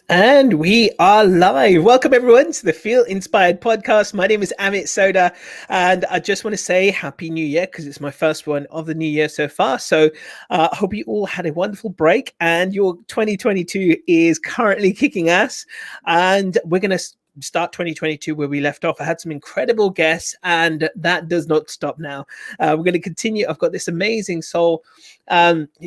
And we are live. Welcome everyone to the Feel Inspired podcast. My name is Amit Sodha, and I just want to say Happy New Year because it's my first one of the new year so far. So I hope you all had a wonderful break and your 2022 is currently kicking ass. And we're going to start 2022 where we left off. I had some incredible guests, and that does not stop now. We're going to continue. I've got this amazing soul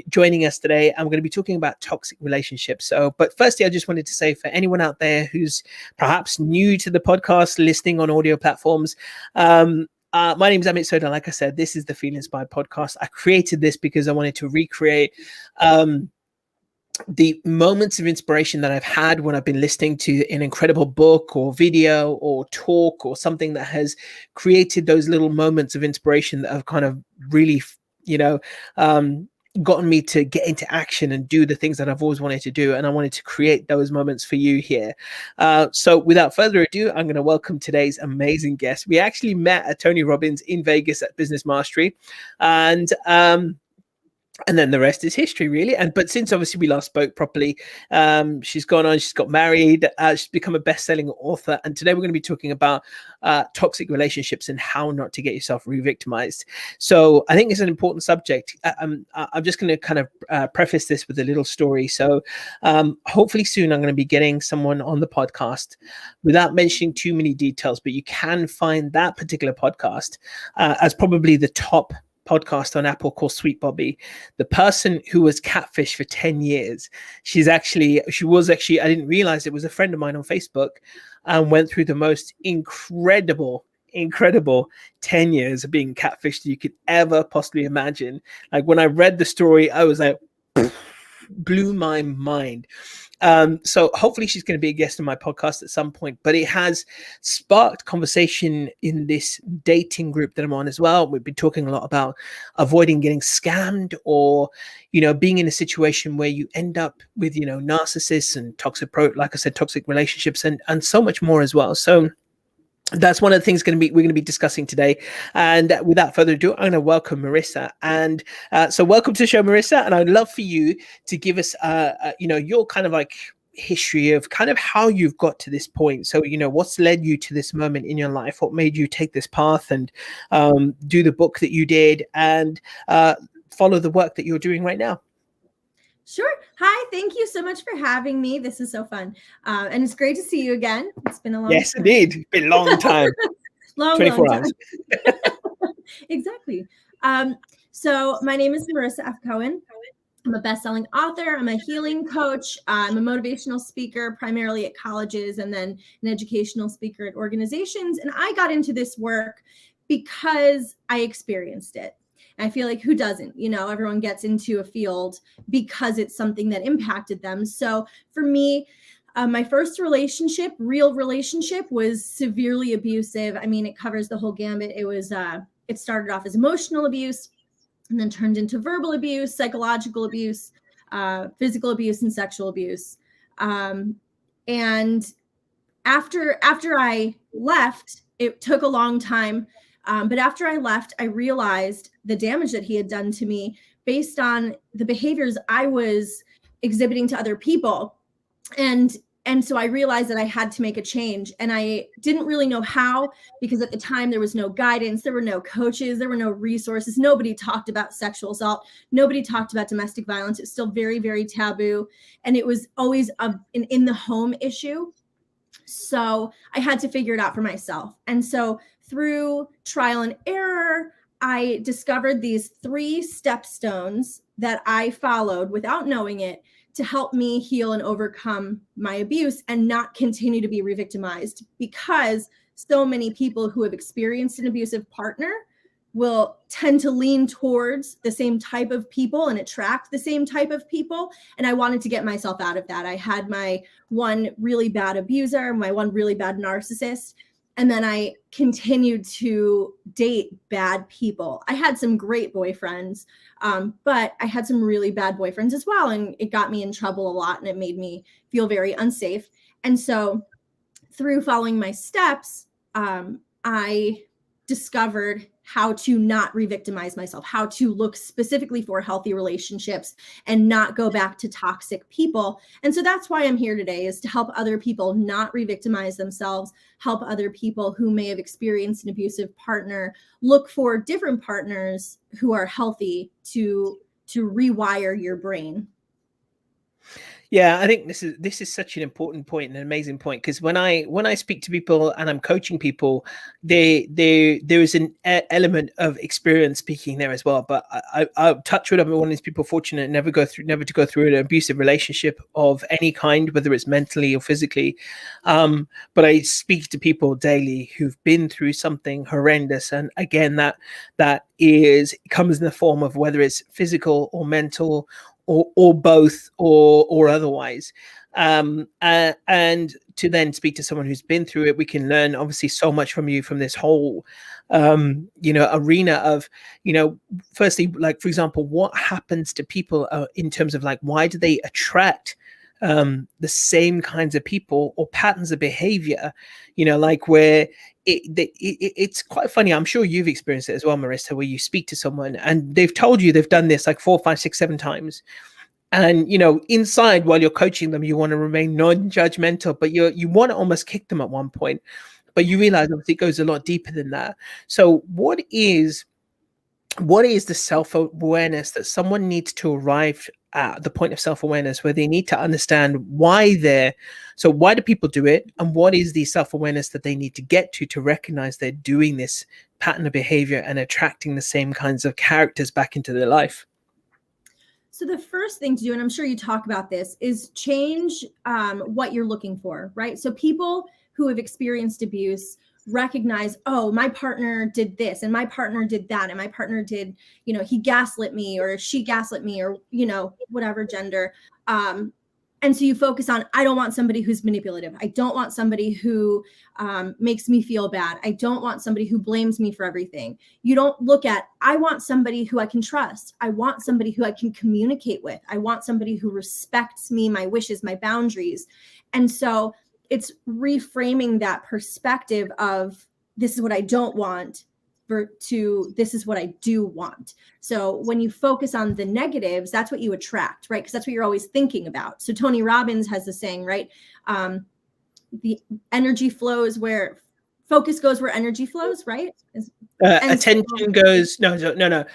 joining us today, and we're going to be talking about toxic relationships. But firstly, I just wanted to say for anyone out there who's perhaps new to the podcast, listening on audio platforms, my name is Amit Sodha. Like I said, this is the Feel Inspired podcast. I created this because I wanted to recreate the moments of inspiration that I've had when I've been listening to an incredible book or video or talk or something that has created those little moments of inspiration that have kind of really, gotten me to get into action and do the things that I've always wanted to do. And I wanted to create those moments for you here. So without further ado, I'm going to welcome today's amazing guest. We actually met at Tony Robbins in Vegas at Business Mastery. And then the rest is history, really. But since obviously we last spoke properly, she's gone on, she's got married, she's become a best-selling author. And today we're going to be talking about toxic relationships and how not to get yourself re-victimized. So I think it's an important subject. I'm just going to kind of preface this with a little story. So hopefully soon I'm going to be getting someone on the podcast without mentioning too many details, but you can find that particular podcast as probably the top podcast on Apple called Sweet Bobby. The person who was catfished for 10 years. She was actually, I didn't realize it was a friend of mine on Facebook, and went through the most incredible 10 years of being catfished you could ever possibly imagine. Like when I read the story, I was like, blew my mind. So hopefully she's going to be a guest on my podcast at some point, but it has sparked conversation in this dating group that I'm on as well. We've been talking a lot about avoiding getting scammed or, being in a situation where you end up with, narcissists and toxic relationships and so much more as well. So that's one of the things we're going to be discussing today. And without further ado, I'm going to welcome Marissa. And so welcome to the show, Marissa. And I'd love for you to give us, your kind of like history of kind of how you've got to this point. So, what's led you to this moment in your life? What made you take this path and do the book that you did and follow the work that you're doing right now? Sure. Hi. Thank you so much for having me. This is so fun. And it's great to see you again. It's been a long time. Yes, indeed. It's been a long time. long 24 time. hours. Exactly. So my name is Marissa F Cohen. I'm a best-selling author. I'm a healing coach. I'm a motivational speaker, primarily at colleges, and then an educational speaker at organizations. And I got into this work because I experienced it. I feel like who doesn't, everyone gets into a field because it's something that impacted them. So for me, my first real relationship was severely abusive. I mean, it covers the whole gambit. It started off as emotional abuse and then turned into verbal abuse, psychological abuse, physical abuse, and sexual abuse. And after I left, it took a long time. But after I left, I realized the damage that he had done to me based on the behaviors I was exhibiting to other people. And so I realized that I had to make a change, and I didn't really know how, because at the time there was no guidance, there were no coaches, there were no resources. Nobody talked about sexual assault. Nobody talked about domestic violence. It's still very, very taboo. And it was always an in the home issue. So I had to figure it out for myself. And so through trial and error, I discovered these 3 stepstones that I followed without knowing it to help me heal and overcome my abuse and not continue to be re-victimized, because so many people who have experienced an abusive partner will tend to lean towards the same type of people and attract the same type of people. And I wanted to get myself out of that. I had my one really bad abuser, my one really bad narcissist, and then I continued to date bad people. I had some great boyfriends, but I had some really bad boyfriends as well. And it got me in trouble a lot, and it made me feel very unsafe. And so through following my steps, I discovered how to not re-victimize myself, how to look specifically for healthy relationships and not go back to toxic people. And so that's why I'm here today, is to help other people not re-victimize themselves, help other people who may have experienced an abusive partner look for different partners who are healthy to rewire your brain. Yeah, I think this is such an important point and an amazing point, because when I speak to people and I'm coaching people, there is an element of experience speaking there as well. But I'll touch wood, I'm one of these people fortunate never to go through an abusive relationship of any kind, whether it's mentally or physically. But I speak to people daily who've been through something horrendous, and again, that comes in the form of whether it's physical or mental, or both, or otherwise. And to then speak to someone who's been through it, we can learn obviously so much from you, from this whole arena of, firstly, like, for example, what happens to people in terms of like, why do they attract the same kinds of people or patterns of behavior, like where it's quite funny. I'm sure you've experienced it as well, Marissa, where you speak to someone and they've told you they've done this like 4, 5, 6, 7 times. And, inside, while you're coaching them, you want to remain non-judgmental, but you want to almost kick them at one point, but you realize obviously it goes a lot deeper than that. So what is the self-awareness that someone needs to arrive at, the point of self-awareness where they need to understand why do people do it, and what is the self-awareness that they need to get to recognize they're doing this pattern of behavior and attracting the same kinds of characters back into their life? So the first thing to do, and I'm sure you talk about this, is change what you're looking for, right? So people who have experienced abuse recognize, oh, my partner did this and my partner did that, and my partner did, he gaslit me or she gaslit me, or, whatever gender. And so you focus on, I don't want somebody who's manipulative. I don't want somebody who makes me feel bad. I don't want somebody who blames me for everything. You don't look at, I want somebody who I can trust. I want somebody who I can communicate with. I want somebody who respects me, my wishes, my boundaries. And so it's reframing that perspective of, this is what I don't want, to this is what I do want. So when you focus on the negatives, that's what you attract, right? Because that's what you're always thinking about. So Tony Robbins has the saying, right? The energy flows where focus goes, where energy flows, right? Attention goes, no.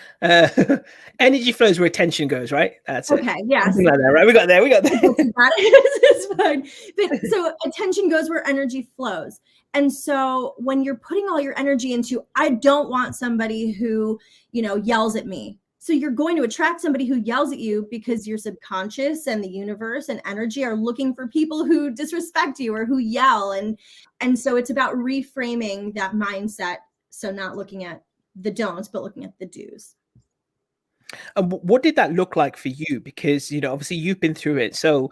Energy flows where attention goes, right? That's it. Okay, yeah. Something like that, right? We got there. It's fine. But so attention goes where energy flows. And so when you're putting all your energy into, I don't want somebody who, yells at me. So you're going to attract somebody who yells at you, because your subconscious and the universe and energy are looking for people who disrespect you or who yell. And so it's about reframing that mindset. So not looking at the don'ts, but looking at the do's. And what did that look like for you? Because, obviously you've been through it. So,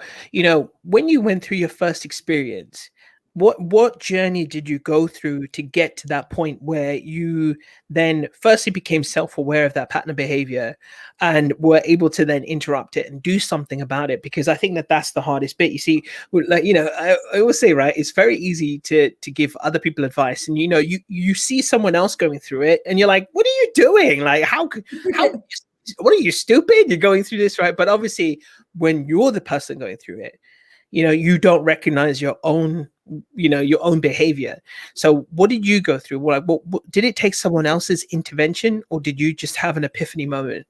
when you went through your first experience, what journey did you go through to get to that point where you then firstly became self-aware of that pattern of behavior and were able to then interrupt it and do something about it? Because I think that's the hardest bit. You see, like, I always say, right, it's very easy to give other people advice, and you see someone else going through it and you're like, what are you doing? Like, how what are you, stupid? You're going through this, right? But obviously when you're the person going through it, you don't recognize your own behavior. So what did you go through? What did it take someone else's intervention, or did you just have an epiphany moment?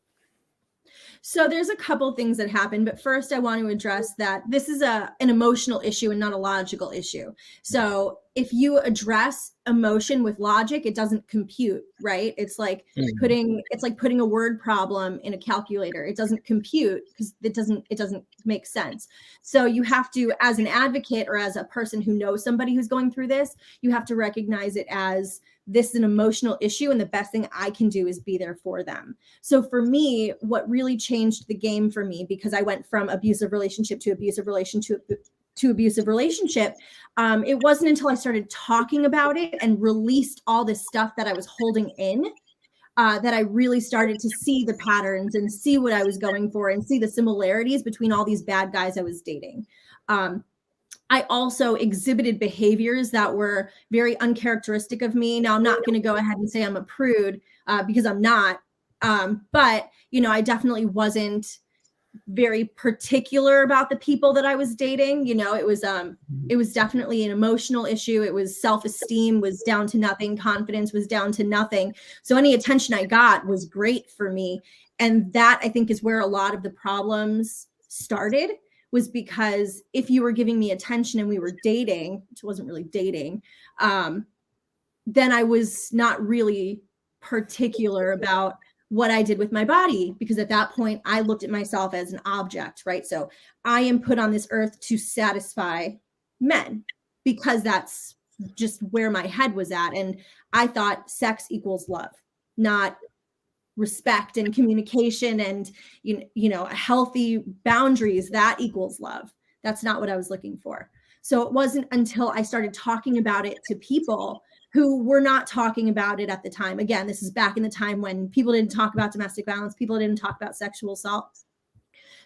So there's a couple things that happen, but first I want to address that this is an emotional issue and not a logical issue. So if you address emotion with logic, it doesn't compute, right? It's like putting a word problem in a calculator. It doesn't compute because it doesn't make sense. So you have to, as an advocate or as a person who knows somebody who's going through this, you have to recognize it as, this is an emotional issue, and the best thing I can do is be there for them. So for me, what really changed the game for me, because I went from abusive relationship to abusive relationship to abusive relationship, it wasn't until I started talking about it and released all this stuff that I was holding in, that I really started to see the patterns and see what I was going for and see the similarities between all these bad guys I was dating. I also exhibited behaviors that were very uncharacteristic of me. Now, I'm not going to go ahead and say I'm a prude because I'm not. But, I definitely wasn't very particular about the people that I was dating. It was definitely an emotional issue. It was self-esteem was down to nothing. Confidence was down to nothing. So any attention I got was great for me. And that, I think, is where a lot of the problems started, was because if you were giving me attention and we were dating, which wasn't really dating, then I was not really particular about what I did with my body, because at that point I looked at myself as an object, right? So I am put on this earth to satisfy men, because that's just where my head was at. And I thought sex equals love, not respect and communication and, healthy boundaries. That equals love. That's not what I was looking for. So it wasn't until I started talking about it to people who were not talking about it at the time. Again, this is back in the time when people didn't talk about domestic violence, people didn't talk about sexual assault.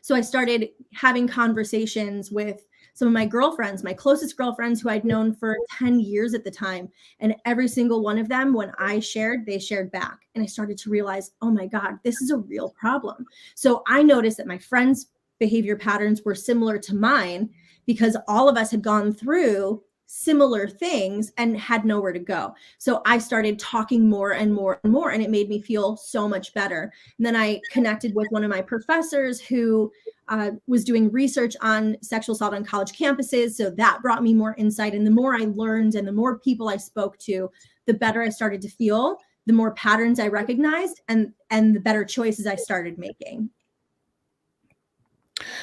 So I started having conversations with some of my girlfriends, my closest girlfriends, who I'd known for 10 years at the time. And every single one of them, when I shared, they shared back. And I started to realize, oh my God, this is a real problem. So I noticed that my friends' behavior patterns were similar to mine, because all of us had gone through similar things and had nowhere to go. So I started talking more and more and more, and it made me feel so much better. And then I connected with one of my professors who was doing research on sexual assault on college campuses. So that brought me more insight. And the more I learned and the more people I spoke to, the better I started to feel, the more patterns I recognized, and the better choices I started making.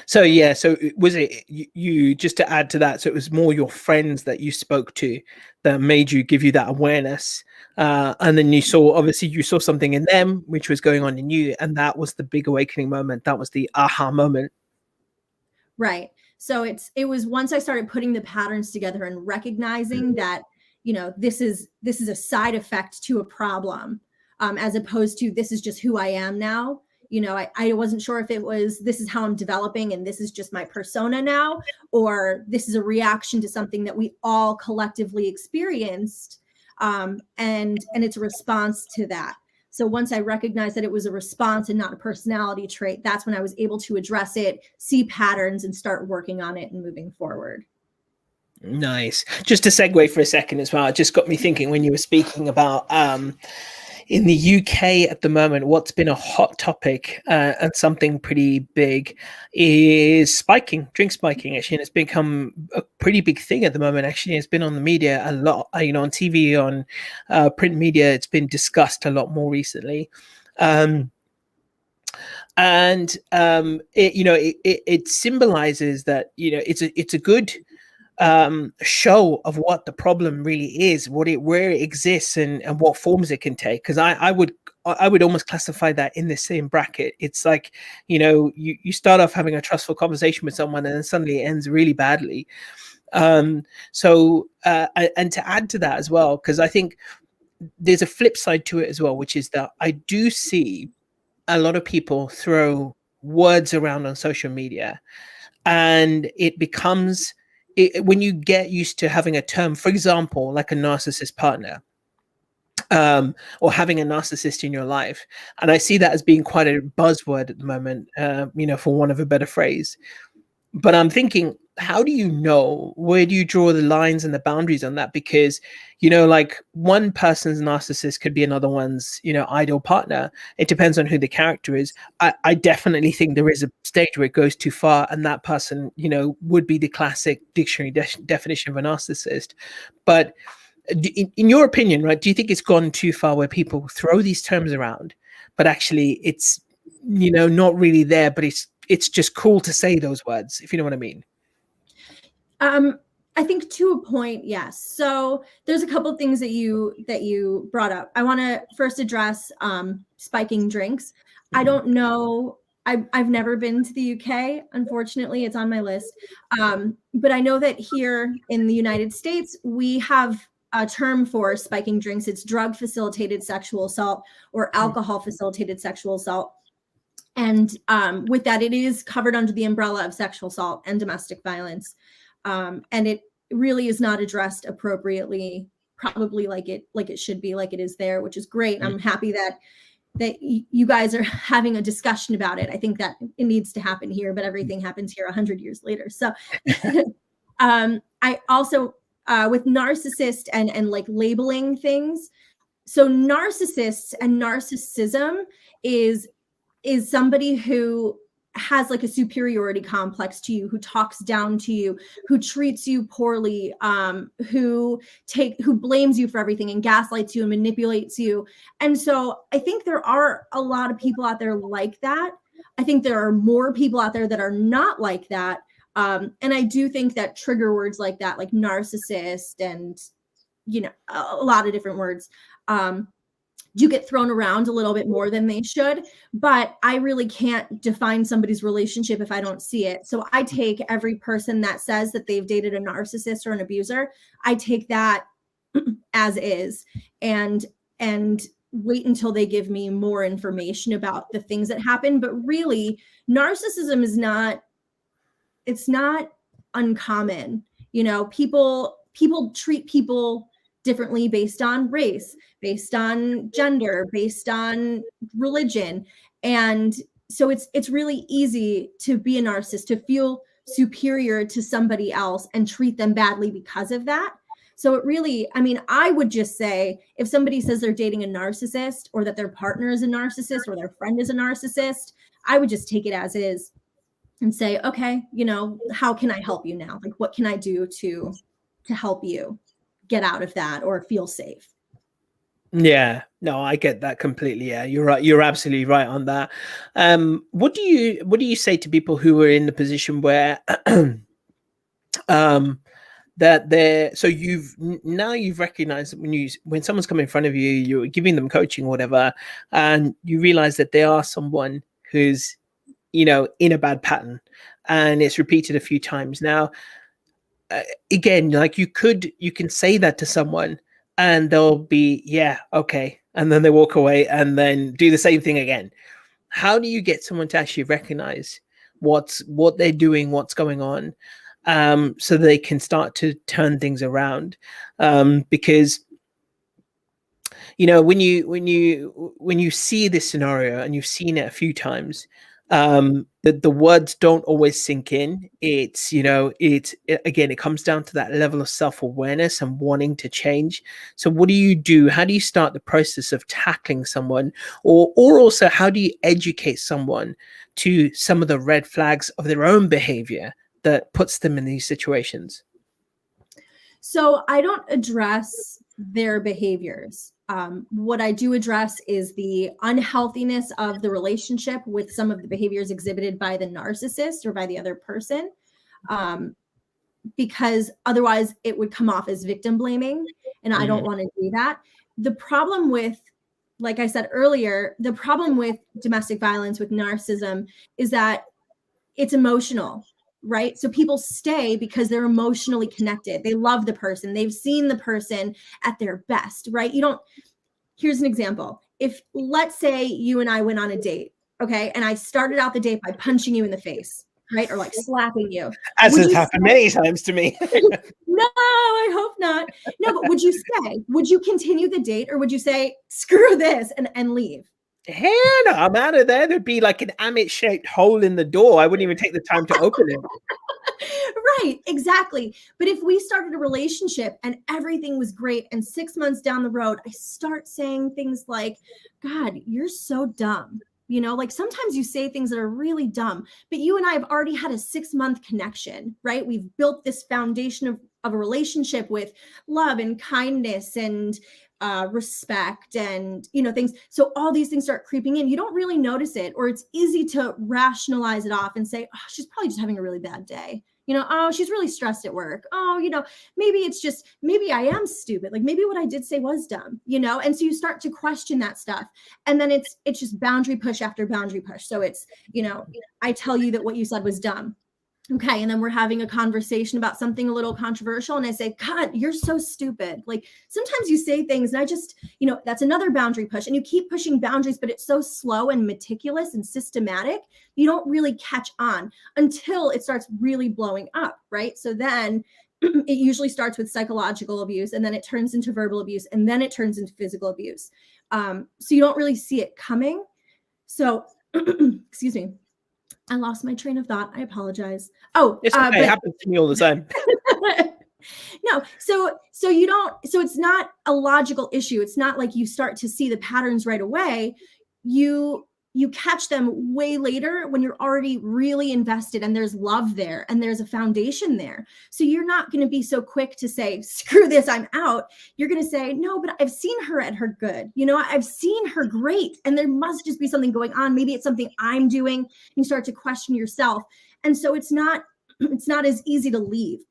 So yeah, so was it you just to add to that? So it was more your friends that you spoke to that made you give you that awareness, and then you saw something in them which was going on in you, and that was the big awakening moment. That was the aha moment. Right. So it was once I started putting the patterns together and recognizing that, this is a side effect to a problem, as opposed to this is just who I am now. I wasn't sure if it was, this is how I'm developing and this is just my persona now, or this is a reaction to something that we all collectively experienced. And it's a response to that. So once I recognized that it was a response and not a personality trait, that's when I was able to address it, see patterns, and start working on it and moving forward. Nice. Just to segue for a second as well, it just got me thinking when you were speaking about in the UK at the moment, what's been a hot topic and something pretty big is drink spiking, actually. And it's become a pretty big thing at the moment, actually. It's been on the media a lot, on TV, on print media. It's been discussed a lot more recently. It symbolizes that, it's a good show of what the problem really is, where it exists, and what forms it can take. Because I would almost classify that in the same bracket. It's like, you start off having a trustful conversation with someone and then suddenly it ends really badly. And to add to that as well, because I think there's a flip side to it as well, which is that I do see a lot of people throw words around on social media, and it becomes when you get used to having a term, for example, like a narcissist partner, or having a narcissist in your life. And I see that as being quite a buzzword at the moment, for want of a better phrase. But I'm thinking, how do you know, where do you draw the lines and the boundaries on that? Because, like one person's narcissist could be another one's, ideal partner. It depends on who the character is. I definitely think there is a stage where it goes too far, and that person, would be the classic dictionary definition of a narcissist. But in your opinion, right, do you think it's gone too far where people throw these terms around, but actually it's, not really there, but it's just cool to say those words, if you know what I mean? I think to a point, yes. So there's a couple of things that you brought up. I want to first address spiking drinks. Mm-hmm. I don't know. I've never been to the UK. Unfortunately, it's on my list. But I know that here in the United States, we have a term for spiking drinks. It's drug-facilitated sexual assault or alcohol-facilitated sexual assault. And with that, it is covered under the umbrella of sexual assault and domestic violence. And it really is not addressed appropriately, probably like it should be, like it is there, which is great. And I'm happy that you guys are having a discussion about it. I think that it needs to happen here, but everything happens here 100 years later. So I also, with narcissist and like labeling things. So narcissists and narcissism is somebody who has like a superiority complex to you, who talks down to you, who treats you poorly, who blames you for everything and gaslights you and manipulates you. And so I think there are a lot of people out there like that. I think there are more people out there that are not like that. And I do think that trigger words like that, like narcissist and, you know, a lot of different words, do get thrown around a little bit more than they should, but I really can't define somebody's relationship if I don't see it. So I take every person that says that they've dated a narcissist or an abuser, I take that as is and wait until they give me more information about the things that happen. But really, narcissism is it's not uncommon. You know, people treat people differently based on race, based on gender, based on religion. And so it's really easy to be a narcissist, to feel superior to somebody else and treat them badly because of that. So it really, I mean, I would just say if somebody says they're dating a narcissist or that their partner is a narcissist or their friend is a narcissist, I would just take it as is and say, okay, you know, how can I help you now? Like, what can I do to help you get out of that or feel safe? Yeah, no, I get that completely. Yeah, you're right. You're absolutely right on that. What do you say to people who are in the position where that they're, so you've recognized that when someone's come in front of you, you're giving them coaching or whatever, and you realize that they are someone who's, you know, in a bad pattern and it's repeated a few times. Now, again, like you can say that to someone and they'll be, yeah, okay. And then they walk away and then do the same thing again. How do you get someone to actually recognize what they're doing, what's going on, so they can start to turn things around? Because, you know, when you see this scenario and you've seen it a few times, the words don't always sink in. It's, you know, again, it comes down to that level of self-awareness and wanting to change. So what do you do? How do you start the process of tackling someone, or also how do you educate someone to some of the red flags of their own behavior that puts them in these situations? So I don't address their behaviors. What I do address is the unhealthiness of the relationship with some of the behaviors exhibited by the narcissist or by the other person, because otherwise it would come off as victim blaming, and I don't want to do that. The problem with, like I said earlier, the problem with domestic violence, with narcissism, is that it's emotional. Right? So people stay because they're emotionally connected. They love the person. They've seen the person at their best, right? Here's an example. If, let's say you and I went on a date, okay? And I started out the date by punching you in the face, right? Or like slapping you. As has happened many times to me. No, I hope not. No, but would you continue the date, or would you say, screw this and leave? Hell no, I'm out of there. There'd be like an Amit shaped hole in the door. I wouldn't even take the time to open it. Right, exactly. But if we started a relationship and everything was great, and 6 months down the road, I start saying things like, God, you're so dumb. You know, like sometimes you say things that are really dumb, but you and I have already had a 6-month connection, right? We've built this foundation of a relationship with love and kindness and respect and, you know, things. So all these things start creeping in. You don't really notice it, or it's easy to rationalize it off and say, oh, she's probably just having a really bad day. You know, oh, she's really stressed at work. Oh, you know, maybe I am stupid. Like maybe what I did say was dumb, you know? And so you start to question that stuff. And then it's just boundary push after boundary push. So it's, you know, I tell you that what you said was dumb. Okay. And then we're having a conversation about something a little controversial. And I say, God, you're so stupid. Like sometimes you say things and I just, that's another boundary push. And you keep pushing boundaries, but it's so slow and meticulous and systematic. You don't really catch on until it starts really blowing up. Right. So then it usually starts with psychological abuse and then it turns into verbal abuse and then it turns into physical abuse. So you don't really see it coming. So, excuse me. I lost my train of thought. I apologize. Oh, It's okay. It happens to me all the time. No, so you don't, so it's not a logical issue. It's not like you start to see the patterns right away. You catch them way later when you're already really invested and there's love there and there's a foundation there. So you're not going to be so quick to say, screw this, I'm out. You're going to say, no, but I've seen her at her good. I've seen her great. And there must just be something going on. Maybe it's something I'm doing. You start to question yourself. And so it's not as easy to leave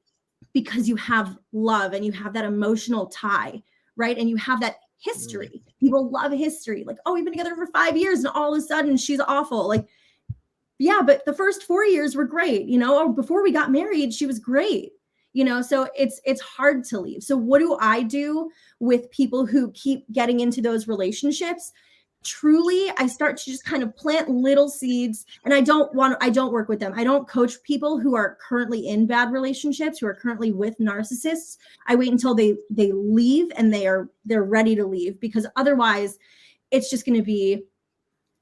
because you have love and you have that emotional tie, right? And you have that history. People love history. Like, oh, we've been together for 5 years and all of a sudden she's awful. Like, yeah, but the first 4 years were great, or before we got married, she was great, so it's hard to leave. So what do I do with people who keep getting into those relationships? Truly, I start to just kind of plant little seeds, and I don't work with them. I don't coach people who are currently in bad relationships, who are currently with narcissists. I wait until they leave and they're ready to leave, because otherwise it's just going to be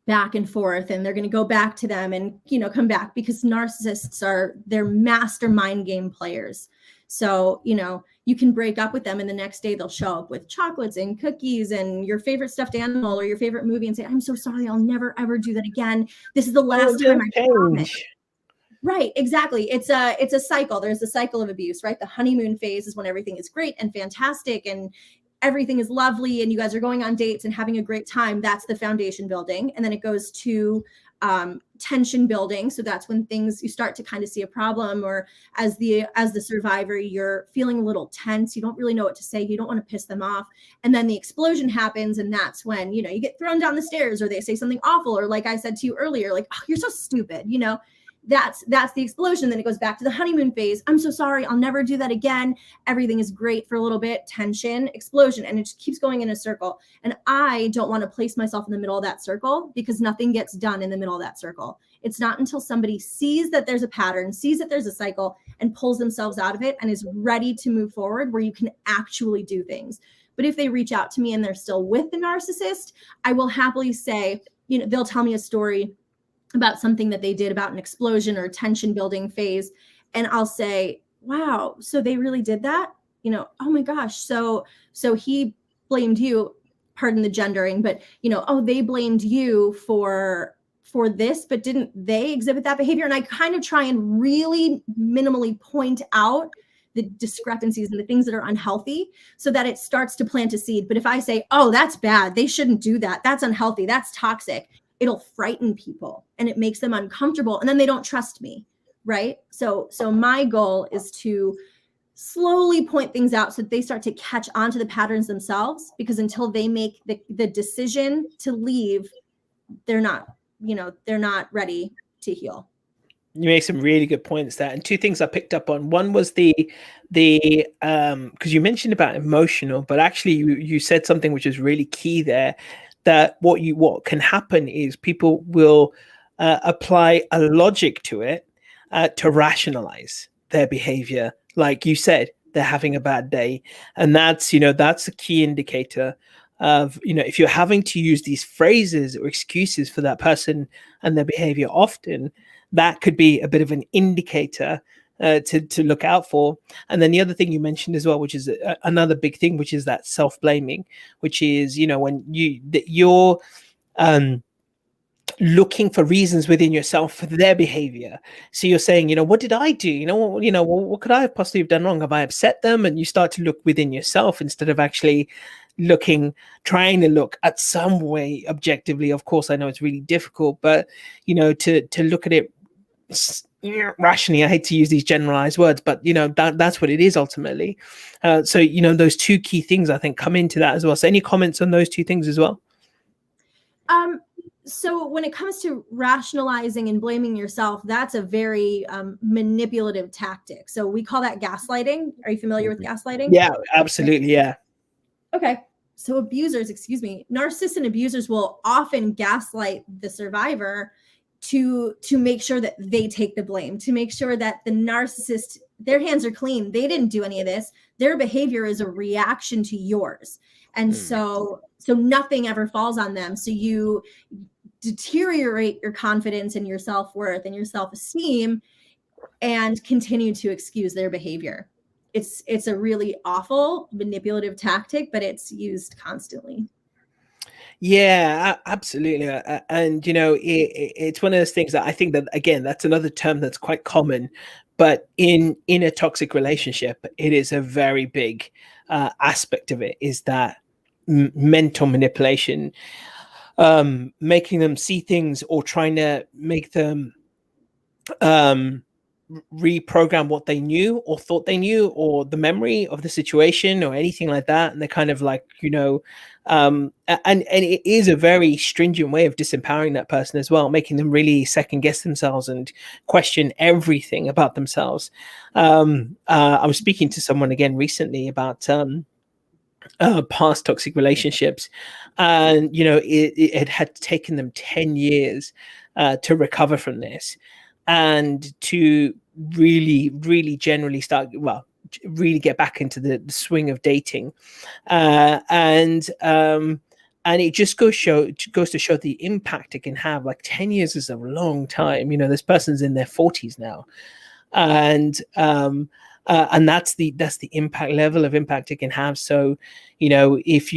back and forth and they're going to go back to them and come back, because narcissists they're master mind game players. So you can break up with them and the next day they'll show up with chocolates and cookies and your favorite stuffed animal or your favorite movie and say, I'm so sorry, I'll never ever do that again. This is the last time, I promise. Right, exactly. It's a cycle. There's a cycle of abuse, right? The honeymoon phase is when everything is great and fantastic and everything is lovely and you guys are going on dates and having a great time. That's the foundation building. And then it goes to tension building. So that's when you start to kind of see a problem, or as the survivor, you're feeling a little tense. You don't really know what to say. You don't want to piss them off. And then the explosion happens. And that's when, you get thrown down the stairs, or they say something awful. Or like I said to you earlier, like, oh, you're so stupid, That's the explosion. Then it goes back to the honeymoon phase. I'm so sorry, I'll never do that again. Everything is great for a little bit. Tension, explosion, and it just keeps going in a circle. And I don't want to place myself in the middle of that circle, because nothing gets done in the middle of that circle. It's not until somebody sees that there's a pattern, sees that there's a cycle, and pulls themselves out of it and is ready to move forward, where you can actually do things. But if they reach out to me and they're still with the narcissist, I will happily say, they'll tell me a story about something that they did, about an explosion or tension building phase. And I'll say, wow, so they really did that? Oh my gosh. So he blamed you, pardon the gendering, but oh, they blamed you for this, but didn't they exhibit that behavior? And I kind of try and really minimally point out the discrepancies and the things that are unhealthy, so that it starts to plant a seed. But if I say, oh, that's bad, they shouldn't do that, that's unhealthy, that's toxic, it'll frighten people and it makes them uncomfortable. And then they don't trust me, right? So my goal is to slowly point things out so that they start to catch on to the patterns themselves, because until they make the decision to leave, they're not ready to heal. You make some really good points there. And two things I picked up on. One was the because you mentioned about emotional, but actually you said something which is really key there, that what can happen is people will apply a logic to it to rationalize their behavior. Like you said, they're having a bad day, and that's a key indicator of, if you're having to use these phrases or excuses for that person and their behavior often, that could be a bit of an indicator to look out for. And then the other thing you mentioned as well, which is another big thing, which is that self-blaming, which is, when you're looking for reasons within yourself for their behavior. So you're saying, what did I do? What could I have possibly have done wrong? Have I upset them? And you start to look within yourself instead of actually trying to look at some way objectively. Of course, I know it's really difficult, but to look at it rationally. I hate to use these generalized words, but that's what it is ultimately. So those two key things I think come into that as well. So any comments on those two things as well? So when it comes to rationalizing and blaming yourself, that's a very manipulative tactic. So we call that gaslighting. Are you familiar with gaslighting? Yeah, absolutely. Yeah. Okay. So abusers, narcissists and abusers will often gaslight the survivor to make sure that they take the blame, to make sure that the narcissist, their hands are clean. They didn't do any of this. Their behavior is a reaction to yours. And so nothing ever falls on them. So you deteriorate your confidence and your self-worth and your self-esteem and continue to excuse their behavior. It's a really awful manipulative tactic, but it's used constantly. Yeah, absolutely. And, it's one of those things that I think that, again, that's another term that's quite common. But in a toxic relationship, it is a very big aspect of it, is that mental manipulation, making them see things or trying to make them reprogram what they knew or thought they knew, or the memory of the situation or anything like that. And they're kind of like, and it is a very stringent way of disempowering that person as well, making them really second guess themselves and question everything about themselves. I was speaking to someone again recently about past toxic relationships, and it had taken them 10 years to recover from this, and to really generally really get back into the swing of dating, and it just goes to show the impact it can have. Like 10 years is a long time. This person's in their 40s now, and that's the impact level of impact it can have. So if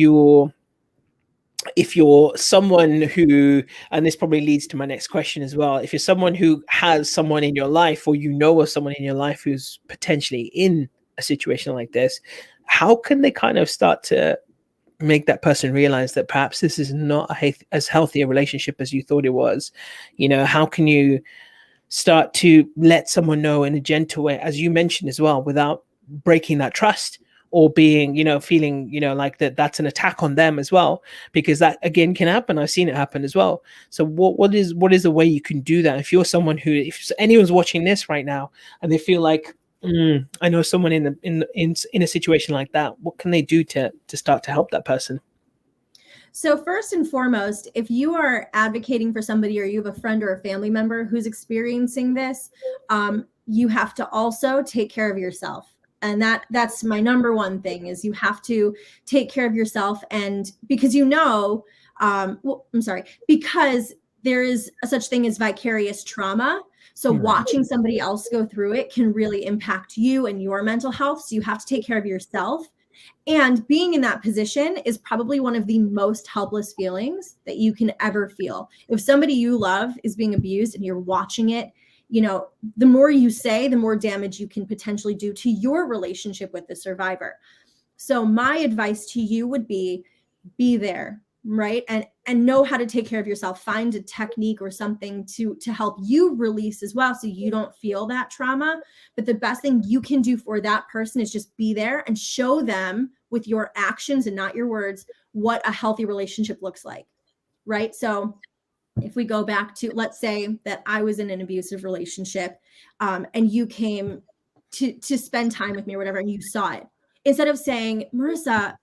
you're someone who, and this probably leads to my next question as well, if you're someone who has someone in your life, or of someone in your life who's potentially in a situation like this, how can they kind of start to make that person realize that perhaps this is not as healthy a relationship as you thought it was? How can you start to let someone know in a gentle way, as you mentioned as well, without breaking that trust, or being, feeling, like that's an attack on them as well, because that again can happen. I've seen it happen as well. So what is the way you can do that? If you're someone who, if anyone's watching this right now and they feel like, I know someone in a situation like that, what can they do to start to help that person? So first and foremost, if you are advocating for somebody, or you have a friend or a family member who's experiencing this, you have to also take care of yourself. And that's my number one thing, is you have to take care of yourself. And because because there is a such thing as vicarious trauma. So watching somebody else go through it can really impact you and your mental health. So you have to take care of yourself. And being in that position is probably one of the most helpless feelings that you can ever feel. If somebody you love is being abused and you're watching it, the more you say, the more damage you can potentially do to your relationship with the survivor. So my advice to you would be there, right? And know how to take care of yourself. Find a technique or something to help you release as well, so you don't feel that trauma. But the best thing you can do for that person is just be there and show them with your actions and not your words what a healthy relationship looks like, right? So if we go back to, let's say that I was in an abusive relationship, and you came to spend time with me or whatever, and you saw it, instead of saying, Marissa,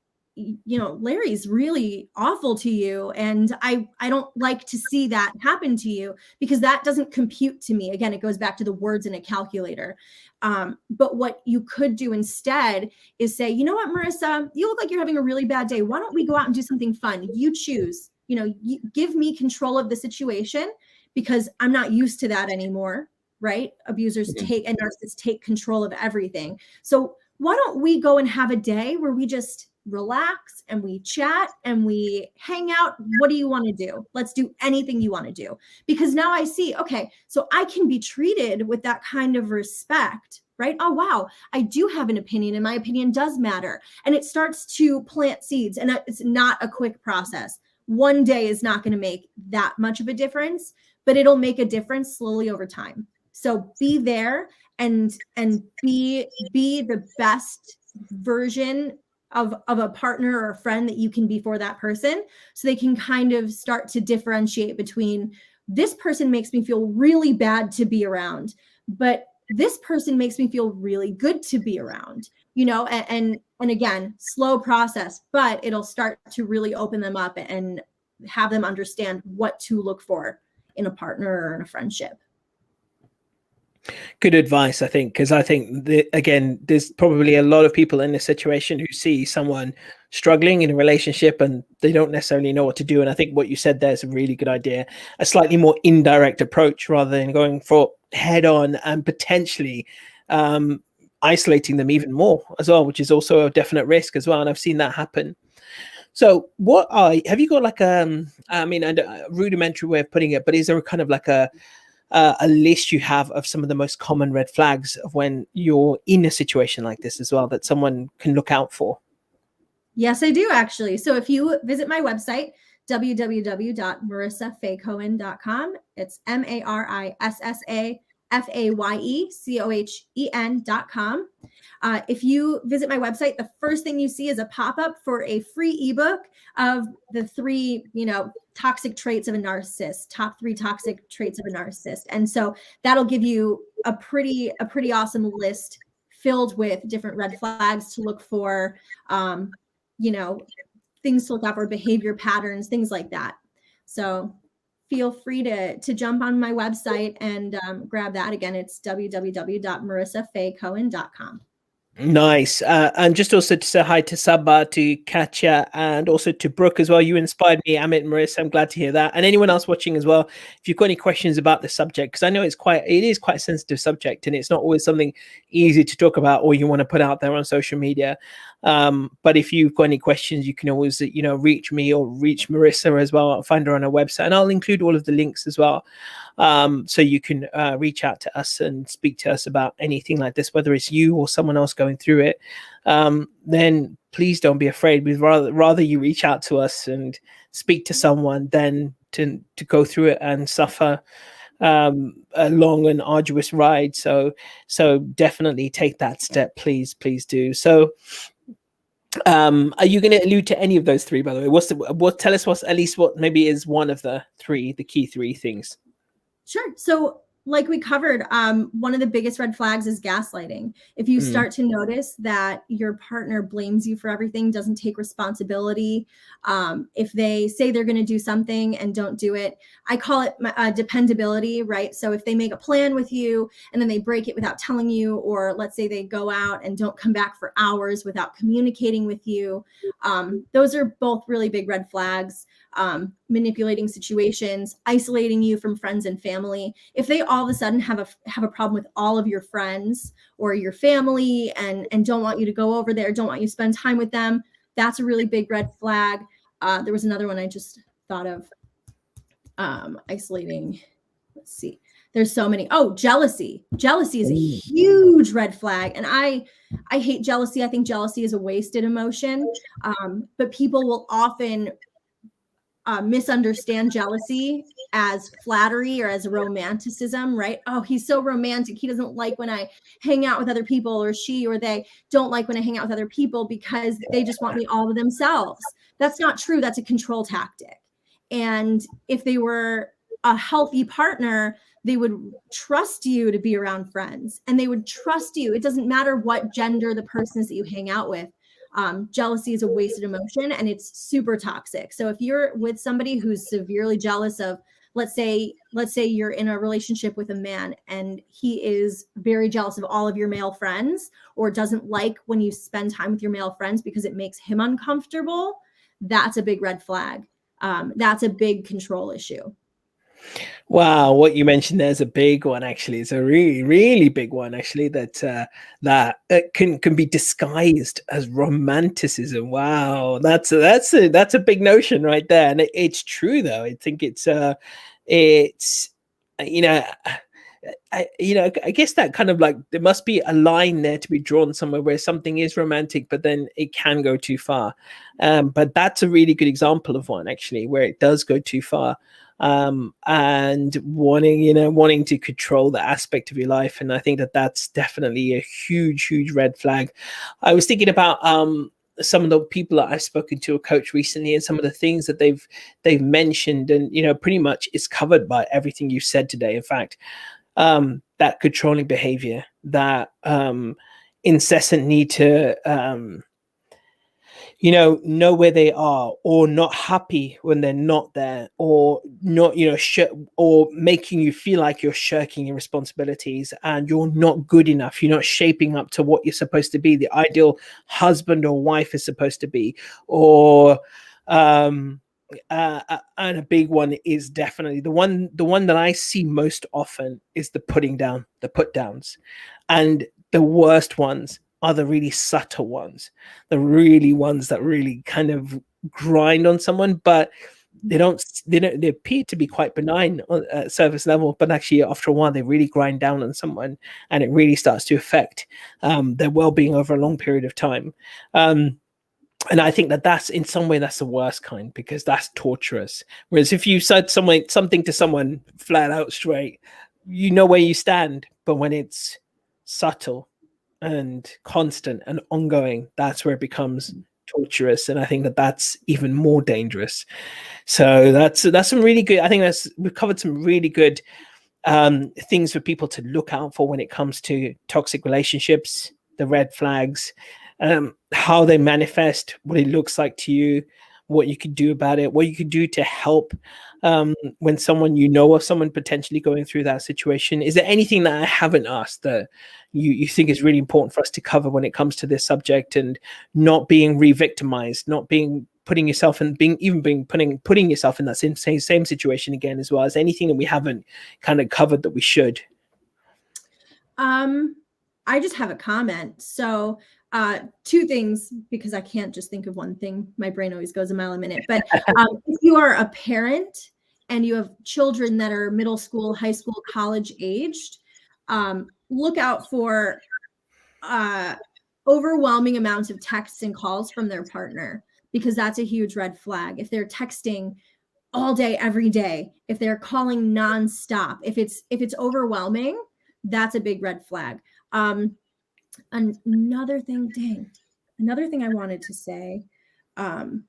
Larry's really awful to you, and I don't like to see that happen to you, because that doesn't compute to me. Again, it goes back to the words in a calculator. But what you could do instead is say, you know what, Marissa, you look like you're having a really bad day. Why don't we go out and do something fun? You choose. You give me control of the situation, because I'm not used to that anymore, right? Abusers and narcissists take control of everything. So why don't we go and have a day where we just relax and we chat and we hang out? What do you want to do? Let's do anything you want to do. Because now I see, okay, so I can be treated with that kind of respect, right? Oh, wow, I do have an opinion, and my opinion does matter. And it starts to plant seeds, and it's not a quick process. One day is not going to make that much of a difference, but it'll make a difference slowly over time. So be there and be the best version of a partner or a friend that you can be for that person, so they can kind of start to differentiate between, this person makes me feel really bad to be around, but this person makes me feel really good to be around, you know. And again, slow process, but it'll start to really open them up and have them understand what to look for in a partner or in a friendship. Good advice, I think, because I think again, there's probably a lot of people in this situation who see someone struggling in a relationship and they don't necessarily know what to do. And I think what you said there is a really good idea, a slightly more indirect approach rather than going for head on and potentially isolating them even more as well, which is also a definite risk as well. And I've seen that happen. So have you got like I mean, a rudimentary way of putting it, but is there kind of like a list you have of some of the most common red flags of when you're in a situation like this as well that someone can look out for? Yes, I do actually. So if you visit my website, www.marissafaycohen.com, it's MarissafayCohen.com. If you visit my website, the first thing you see is a pop-up for a free ebook of the 3, toxic traits of a narcissist, top 3 toxic traits of a narcissist. And so that'll give you a pretty awesome list filled with different red flags to look for, things to look out for, behavior patterns, things like that. So feel free to jump on my website and grab that. Again, it's www.marissafaycohen.com. Nice. And just also to say hi to Sabah, to Katya, and also to Brooke as well. You inspired me, Amit and Marissa. I'm glad to hear that. And anyone else watching as well, if you've got any questions about the subject, because I know it is quite a sensitive subject and it's not always something easy to talk about or you want to put out there on social media. But if you've got any questions, you can always, reach me or reach Marissa as well. I'll find her on her website and I'll include all of the links as well. So you can reach out to us and speak to us about anything like this, whether it's you or someone else going through it. Then please don't be afraid. We'd rather you reach out to us and speak to someone than to go through it and suffer a long and arduous ride. So definitely take that step, please do. So are you going to allude to any of those 3, by the way? Tell us what maybe is one of the key 3 things. Sure. So like we covered, one of the biggest red flags is gaslighting. If you start to notice that your partner blames you for everything, doesn't take responsibility, if they say they're going to do something and don't do it, I call it dependability, right? So if they make a plan with you and then they break it without telling you, or let's say they go out and don't come back for hours without communicating with you, those are both really big red flags. Manipulating situations, isolating you from friends and family. If they all of a sudden have a problem with all of your friends or your family and don't want you to go over there, don't want you to spend time with them, that's a really big red flag. There was another one I just thought of, isolating. Let's see. There's so many. Oh, jealousy. Jealousy is a huge red flag. And I hate jealousy. I think jealousy is a wasted emotion. But people will often misunderstand jealousy as flattery or as romanticism, right? Oh, he's so romantic. He doesn't like when I hang out with other people, or she or they don't like when I hang out with other people because they just want me all to themselves. That's not true. That's a control tactic. And if they were a healthy partner, they would trust you to be around friends and they would trust you. It doesn't matter what gender the person is that you hang out with. Jealousy is a wasted emotion and it's super toxic. So if you're with somebody who's severely jealous of, let's say you're in a relationship with a man and he is very jealous of all of your male friends, or doesn't like when you spend time with your male friends because it makes him uncomfortable, that's a big red flag. That's a big control issue. Wow, what you mentioned there's a big one. Actually, it's a really, really big one. Actually, that can be disguised as romanticism. Wow, that's a big notion right there, and it's true though. I think it's I guess that kind of like there must be a line there to be drawn somewhere where something is romantic, but then it can go too far. But that's a really good example of one actually where it does go too far. And wanting to control the aspect of your life. And I think that's definitely a huge red flag. I was thinking about some of the people that I've spoken to, a coach recently, and some of the things that they've mentioned, and pretty much is covered by everything you said today. In fact, that controlling behavior, that incessant need to know where they are, or not happy when they're not there, or not, or making you feel like you're shirking your responsibilities and you're not good enough. You're not shaping up to what you're supposed to be, the ideal husband or wife is supposed to be, or and a big one is definitely the one that I see most often is the putting down, the put downs, and the worst ones are the really subtle ones, the really ones that really kind of grind on someone, but they appear to be quite benign at surface level, but actually after a while they really grind down on someone, and it really starts to affect their well-being over a long period of time. And I think that that's in some way that's the worst kind, because that's torturous. Whereas if you said something to someone flat out straight, you know where you stand. But when it's subtle and constant and ongoing, that's where it becomes torturous. And I think that that's even more dangerous. So that's some really good, I think we've covered some really good things for people to look out for when it comes to toxic relationships, the red flags, how they manifest, what it looks like to you, what you could do about it, what you could do to help when someone of someone potentially going through that situation. Is there anything that I haven't asked that you think is really important for us to cover when it comes to this subject, and not being re-victimized, not being putting yourself in putting yourself in that same situation again as well? As anything that we haven't kind of covered that we should? I just have a comment. So two things, because I can't just think of one thing. My brain always goes a mile a minute. But if you are a parent and you have children that are middle school, high school, college aged, look out for overwhelming amounts of texts and calls from their partner, because that's a huge red flag. If they're texting all day, every day, if they're calling nonstop, if it's overwhelming, that's a big red flag. Another thing I wanted to say. Oh,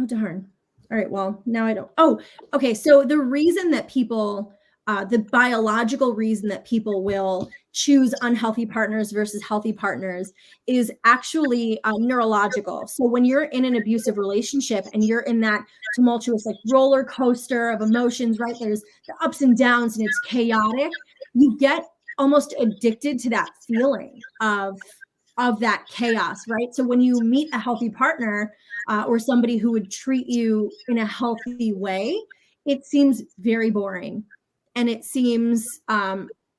darn. All right. Well, now I don't. Oh, okay. So the reason that people, the biological reason that people will choose unhealthy partners versus healthy partners is actually neurological. So when you're in an abusive relationship and you're in that tumultuous, like, roller coaster of emotions, right? There's the ups and downs and it's chaotic. You get almost addicted to that feeling of that chaos, right? So when you meet a healthy partner or somebody who would treat you in a healthy way, it seems very boring, and it seems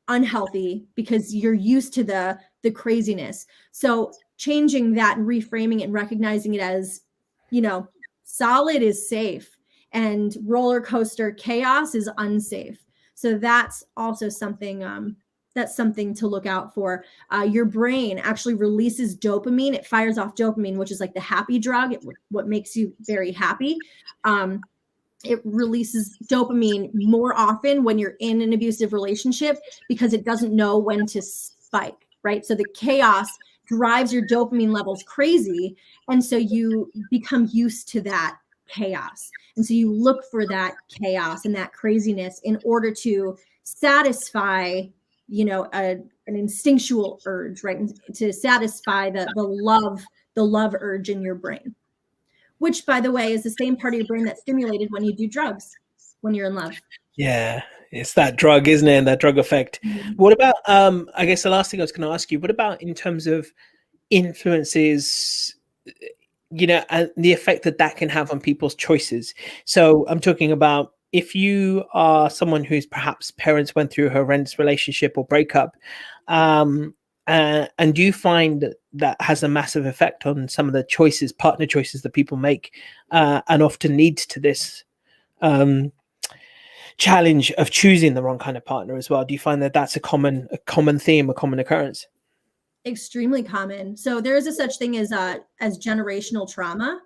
unhealthy because you're used to the craziness. So changing that and reframing it and recognizing it as, solid is safe and roller coaster chaos is unsafe. So that's also something to look out for. Your brain actually releases dopamine. It fires off dopamine, which is like the happy drug, what makes you very happy. It releases dopamine more often when you're in an abusive relationship because it doesn't know when to spike, right? So the chaos drives your dopamine levels crazy. And so you become used to that chaos. And so you look for that chaos and that craziness in order to satisfy, an instinctual urge, right? To satisfy the love urge in your brain, which, by the way, is the same part of your brain that's stimulated when you do drugs, when you're in love. Yeah, it's that drug, isn't it? And that drug effect. Mm-hmm. What about, I guess the last thing I was going to ask you, what about in terms of influences, and the effect that can have on people's choices? So I'm talking about, if you are someone whose perhaps parents went through a horrendous relationship or breakup, and do you find that has a massive effect on some of the partner choices that people make, and often leads to this challenge of choosing the wrong kind of partner as well? Do you find that that's a common theme, a common occurrence? Extremely common. So there is a such thing as generational trauma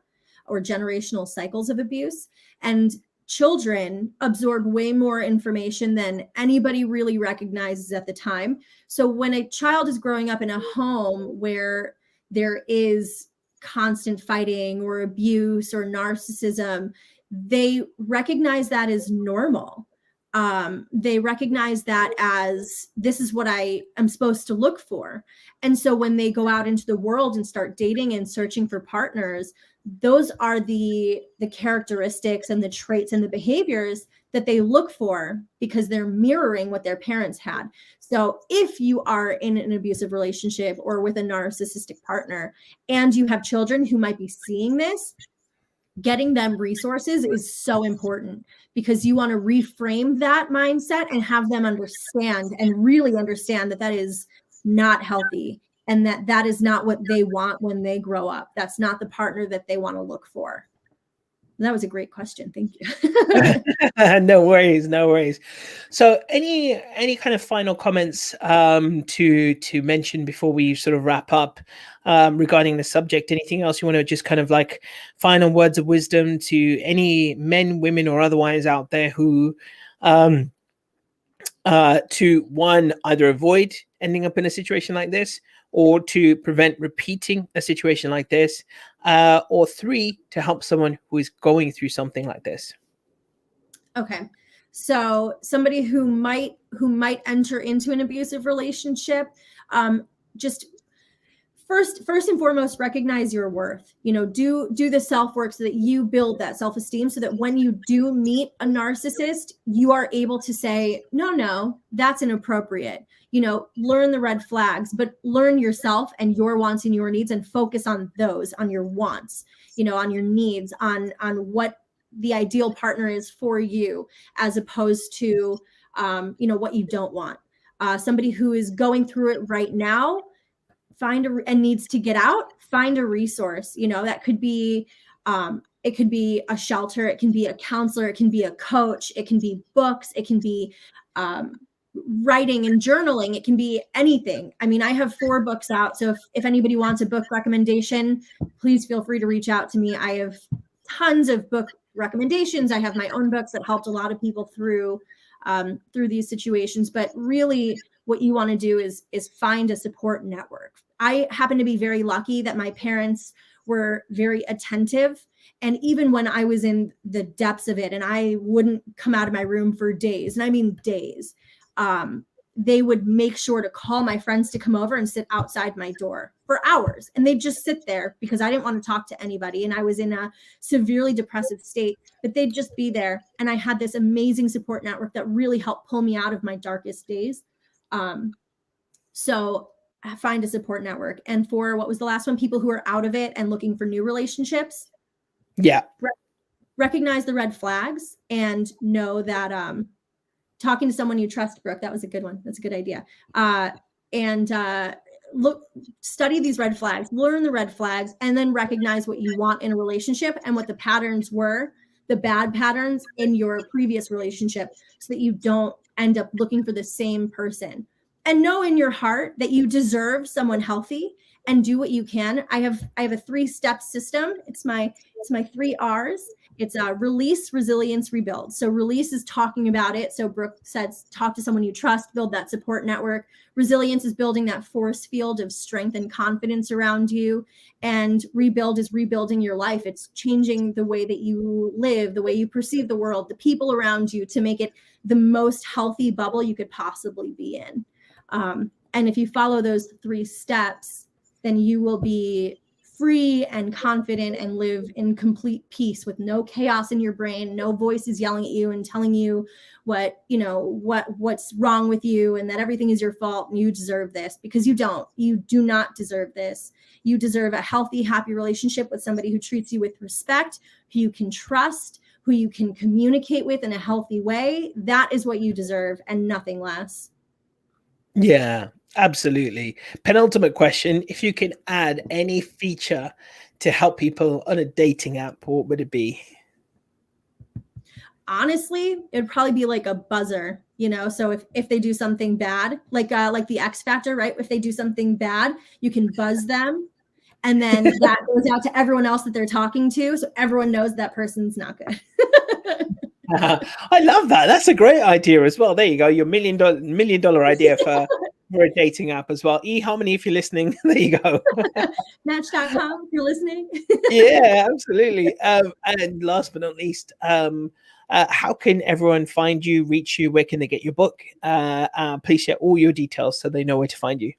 or generational cycles of abuse, and children absorb way more information than anybody really recognizes at the time. So when a child is growing up in a home where there is constant fighting or abuse or narcissism, they recognize that as normal. They recognize that as, this is what I am supposed to look for. And so when they go out into the world and start dating and searching for partners, those are the characteristics and the traits and the behaviors that they look for, because they're mirroring what their parents had. So if you are in an abusive relationship or with a narcissistic partner and you have children who might be seeing this, getting them resources is so important, because you want to reframe that mindset and have them understand and really understand that that is not healthy, and that that is not what they want when they grow up. That's not the partner that they want to look for. That was a great question. Thank you. No worries, no worries. So any kind of final comments to mention before we sort of wrap up regarding the subject? Anything else you want to just kind of like final words of wisdom to any men, women, or otherwise out there who to one, either avoid ending up in a situation like this, or to prevent repeating a situation like this, or three, to help someone who is going through something like this? Okay. So somebody who might enter into an abusive relationship, just first and foremost, recognize your worth. Do the self-work so that you build that self-esteem, so that when you do meet a narcissist, you are able to say, no, that's inappropriate. Learn the red flags, but learn yourself and your wants and your needs, and focus on those, on your wants, on your needs, on what the ideal partner is for you, as opposed to, what you don't want. Somebody who is going through it right now, and needs to get out, find a resource. That could be, it could be a shelter, it can be a counselor, it can be a coach, it can be books, it can be writing and journaling, it can be anything. I mean, I have 4 books out, so if anybody wants a book recommendation, please feel free to reach out to me. I have tons of book recommendations. I have my own books that helped a lot of people through these situations. But really, what you want to do is find a support network. I happen to be very lucky that my parents were very attentive. And even when I was in the depths of it and I wouldn't come out of my room for days, and I mean days, they would make sure to call my friends to come over and sit outside my door for hours. And they'd just sit there because I didn't want to talk to anybody. And I was in a severely depressive state, but they'd just be there. And I had this amazing support network that really helped pull me out of my darkest days. So find a support network. And for, what was the last one? People who are out of it and looking for new relationships. Yeah. Recognize the red flags and know that, talking to someone you trust, Brooke, that was a good one. That's a good idea. Study these red flags, learn the red flags, and then recognize what you want in a relationship and what the patterns were, the bad patterns in your previous relationship, so that you don't end up looking for the same person. And know in your heart that you deserve someone healthy, and do what you can. I have a 3-step system. It's my 3 R's. It's release, resilience, rebuild. So release is talking about it. So Brooke says, talk to someone you trust, build that support network. Resilience is building that force field of strength and confidence around you. And rebuild is rebuilding your life. It's changing the way that you live, the way you perceive the world, the people around you, to make it the most healthy bubble you could possibly be in. And if you follow those 3 steps, then you will be free and confident and live in complete peace, with no chaos in your brain, no voices yelling at you and telling you what's wrong with you, and that everything is your fault and you deserve this, because you don't. You do not deserve this. You deserve a healthy, happy relationship with somebody who treats you with respect, who you can trust, who you can communicate with in a healthy way. That is what you deserve, and nothing less. Yeah, absolutely. Penultimate question: if you can add any feature to help people on a dating app, what would it be? Honestly, it'd probably be like a buzzer, so if they do something bad, like the X Factor, right? If they do something bad, you can buzz them, and then that goes out to everyone else that they're talking to, so everyone knows that person's not good. I love that. That's a great idea as well. There you go. Your $1 million idea for for a dating app as well. eHarmony, if you're listening, there you go. Match.com, if you're listening. Yeah, absolutely. And last but not least, how can everyone find you, reach you? Where can they get your book? Please share all your details so they know where to find you.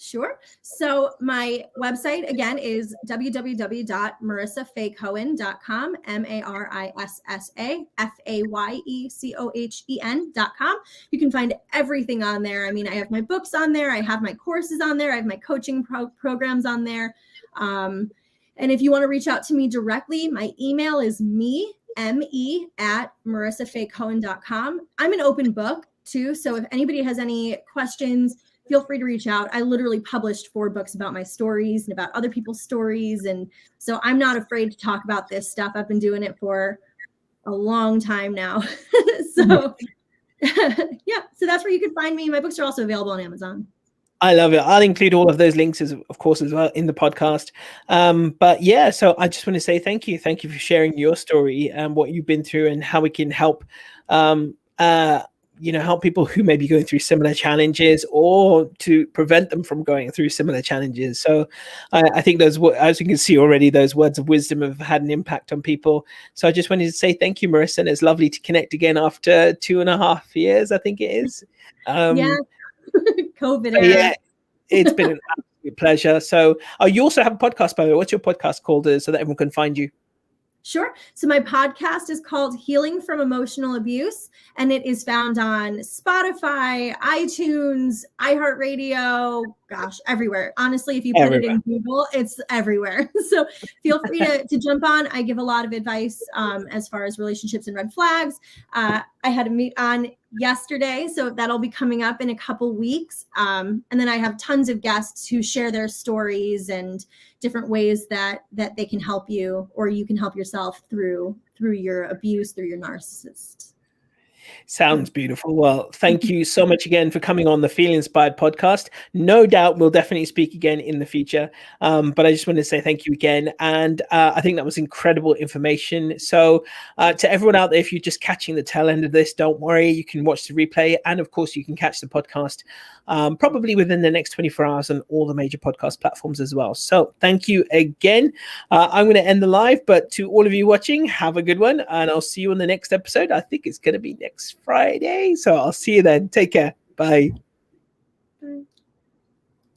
Sure. So my website again is www.marissafaycohen.com, MarissafayEcohen.com. You can find everything on there. I mean, I have my books on there. I have my courses on there. I have my coaching programs on there. And if you want to reach out to me directly, my email is me@marissafaycohen.com. I'm an open book too. So if anybody has any questions, feel free to reach out. I literally published 4 books about my stories and about other people's stories. And so I'm not afraid to talk about this stuff. I've been doing it for a long time now. So yeah, so that's where you can find me. My books are also available on Amazon. I love it. I'll include all of those links, of course, as well in the podcast. But yeah, so I just want to say thank you. Thank you for sharing your story and what you've been through and how we can help help people who may be going through similar challenges or to prevent them from going through similar challenges. So I think those, as you can see already, those words of wisdom have had an impact on people. So I just wanted to say thank you, Marissa. And it's lovely to connect again after 2.5 years, I think it is. Yeah, COVID era. Yeah, it's been an absolute pleasure. So you also have a podcast, by the way. What's your podcast called so that everyone can find you? Sure. So my podcast is called Healing from Emotional Abuse, and it is found on Spotify, iTunes, iHeartRadio, gosh, everywhere. Honestly, if you put it in Google, it's everywhere. So feel free to jump on. I give a lot of advice as far as relationships and red flags. I had a meet on yesterday, so that'll be coming up in a couple weeks. And then I have tons of guests who share their stories and different ways that they can help you, or you can help yourself through your abuse, through your narcissist. Sounds beautiful. Well, thank you so much again for coming on the Feel Inspired podcast. No doubt we'll definitely speak again in the future. But I just want to say thank you again. And I think that was incredible information. So to everyone out there, if you're just catching the tail end of this, don't worry. You can watch the replay. And of course, you can catch the podcast probably within the next 24 hours on all the major podcast platforms as well. So thank you again. I'm going to end the live, but to all of you watching, have a good one. And I'll see you in the next episode. I think it's going to be next Friday. So I'll see you then. Take care. Bye.